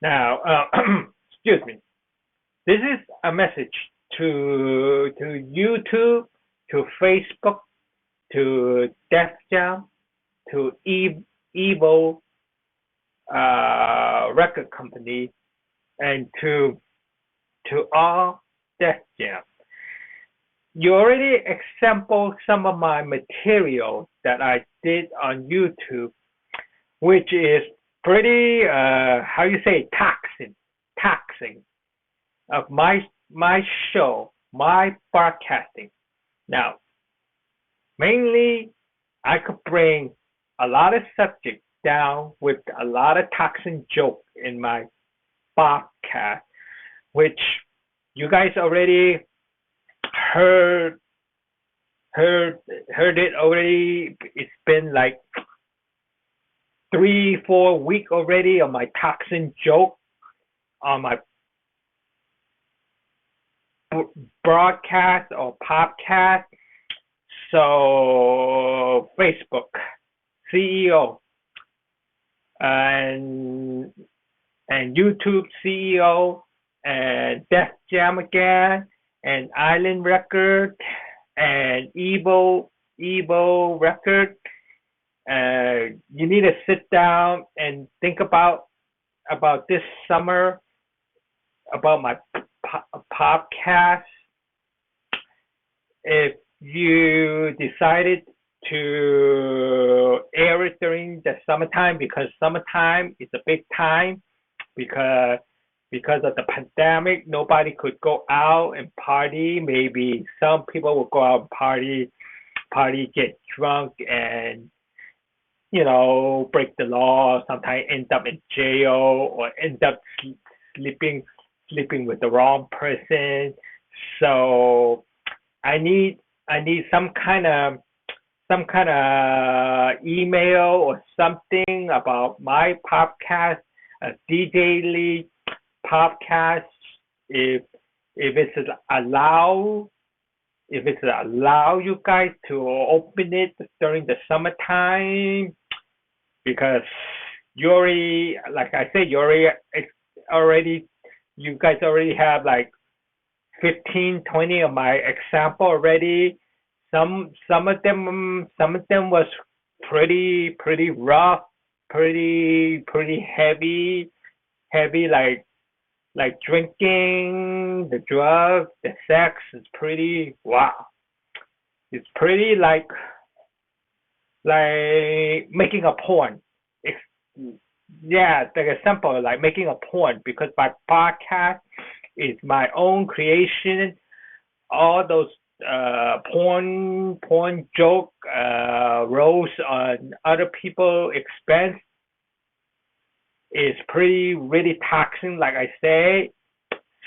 Now, excuse me. This is a message to YouTube, to Facebook, to Def Jam, to Evo record company, and to all Def Jam. You already exampled some of my material that I did on YouTube, which is pretty how you say taxing of my show, my broadcasting. Now, mainly I could bring a lot of subject down with a lot of toxin joke in my podcast, which you guys already heard heard it already. It's been like 3 4 weeks already on my toxin joke on my broadcast or podcast. So Facebook CEO and YouTube CEO and Def Jam again and Island Record and Evo Record. You need to sit down and think about this summer about my podcast. If you decided to air it during the summertime because summertime is a big time because of the pandemic, nobody could go out and party. Maybe some people will go out and party, get drunk, and break the law. Sometimes end up in jail or end up sleeping with the wrong person. So I need some kind of email or something about my podcast, a DJ Lee podcast. If it's allow you guys to open it during the summertime, because you already, like I said, already you guys already have like 15 20 of my example already. Some of them was pretty rough, pretty heavy, like drinking, the drugs, the sex is pretty wow. It's pretty like making a porn. It's, yeah, the example like making a porn, because my podcast is my own creation. All those porn joke roles on other people expense is pretty really toxic, like I say.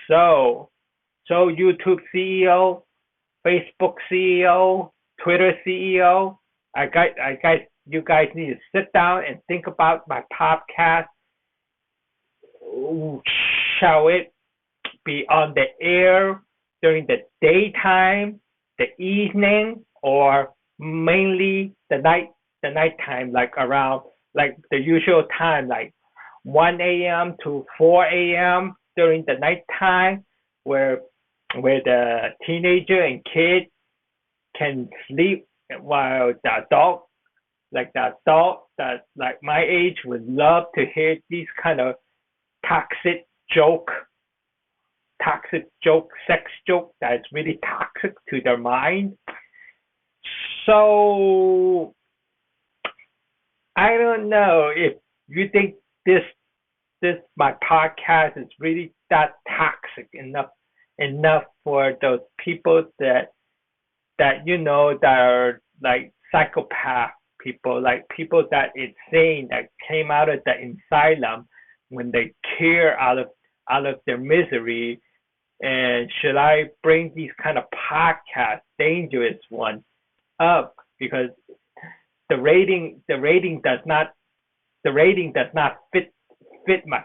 So YouTube CEO, Facebook CEO, Twitter CEO, you guys need to sit down and think about my podcast. Shall it be on the air during the daytime, the evening, or mainly the nighttime, like around like the usual time, like 1 a.m. to 4 a.m. during the nighttime, where the teenager and kid can sleep, while the adult that like my age would love to hear these kind of toxic joke, sex joke that's really toxic to their mind. So I don't know if you think this my podcast is really that toxic enough for those people that that are like psychopath people, like people that insane, that came out of the asylum when they tear out of their misery. And should I bring these kind of podcasts, dangerous ones, up, because the rating does not fit my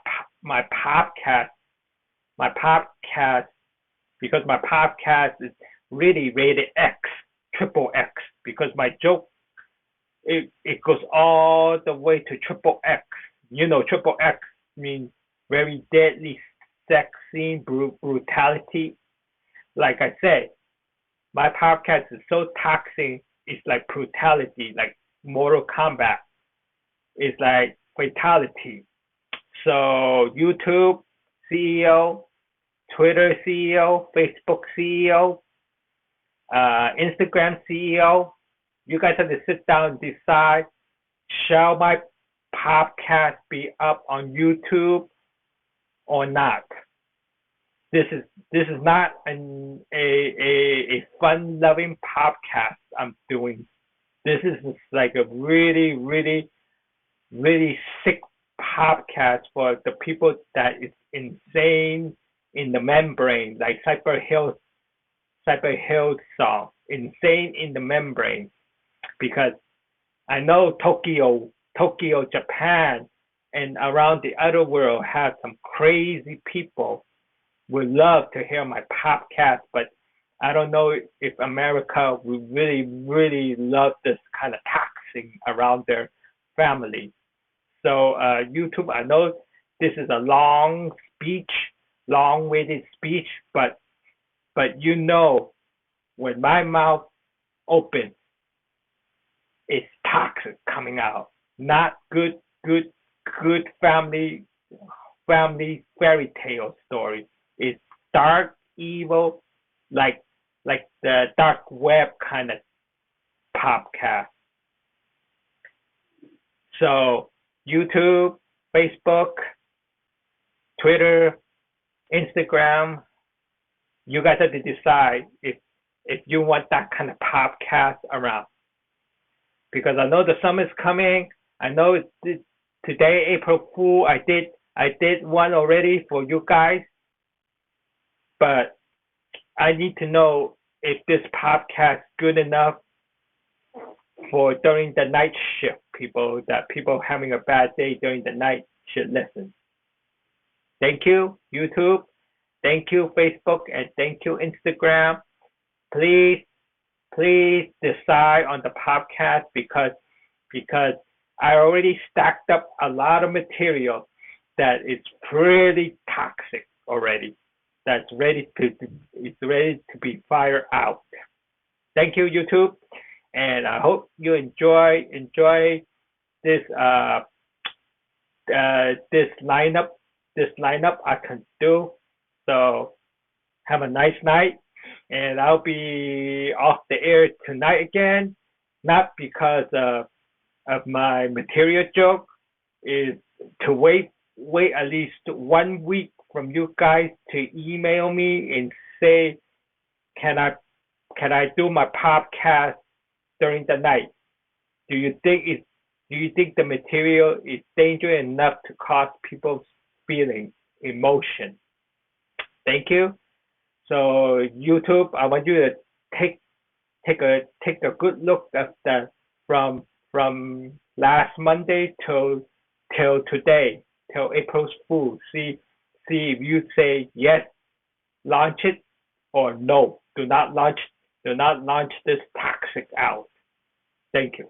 podcast, my podcast because my podcast is really rated X, triple X, because my joke, it goes all the way to triple X. Triple X means very deadly sex scene, brutality. Like I said, my podcast is so toxic. It's like brutality, like Mortal Kombat. It's like fatality. So YouTube CEO, Twitter CEO, Facebook CEO, Instagram CEO, you guys have to sit down and decide, shall my podcast be up on YouTube or not? This is not a fun loving podcast I'm doing. This is just like a really sick podcast for the people that is insane in the membrane, like Cyber Hill song, insane in the membrane. Because I know Tokyo, Japan, and around the other world have some crazy people would love to hear my podcast, but I don't know if America would really love this kind of taxing around their family. So YouTube, I know this is a long speech, long-winded speech, but you know when my mouth opens, it's toxic coming out. Not good family fairy tale story. It's dark, evil, like the dark web kind of podcast. So YouTube, Facebook, Twitter, Instagram, you guys have to decide if you want that kind of podcast around. Because I know the summer's coming. I know today April Fool. I did one already for you guys, but I need to know if this podcast good enough for during the night shift people having a bad day during the night should listen. Thank you, YouTube. Thank you, Facebook, and thank you, Instagram. Please, please decide on the podcast because I already stacked up a lot of material that is pretty toxic already. That's ready to it's ready to be fired out. Thank you, YouTube, and I hope you enjoy this this lineup I can do. So have a nice night, and I'll be off the air tonight again, not because of my material joke, is to wait at least 1 week from you guys to email me and say, can I do my podcast during the night? Do you think the material is dangerous enough to cause people's feelings, emotion? Thank you. So YouTube, I want you to take a good look at the from last Monday till today, till April's Fool. See if you say yes, launch it, or no, do not launch this toxic out. Thank you.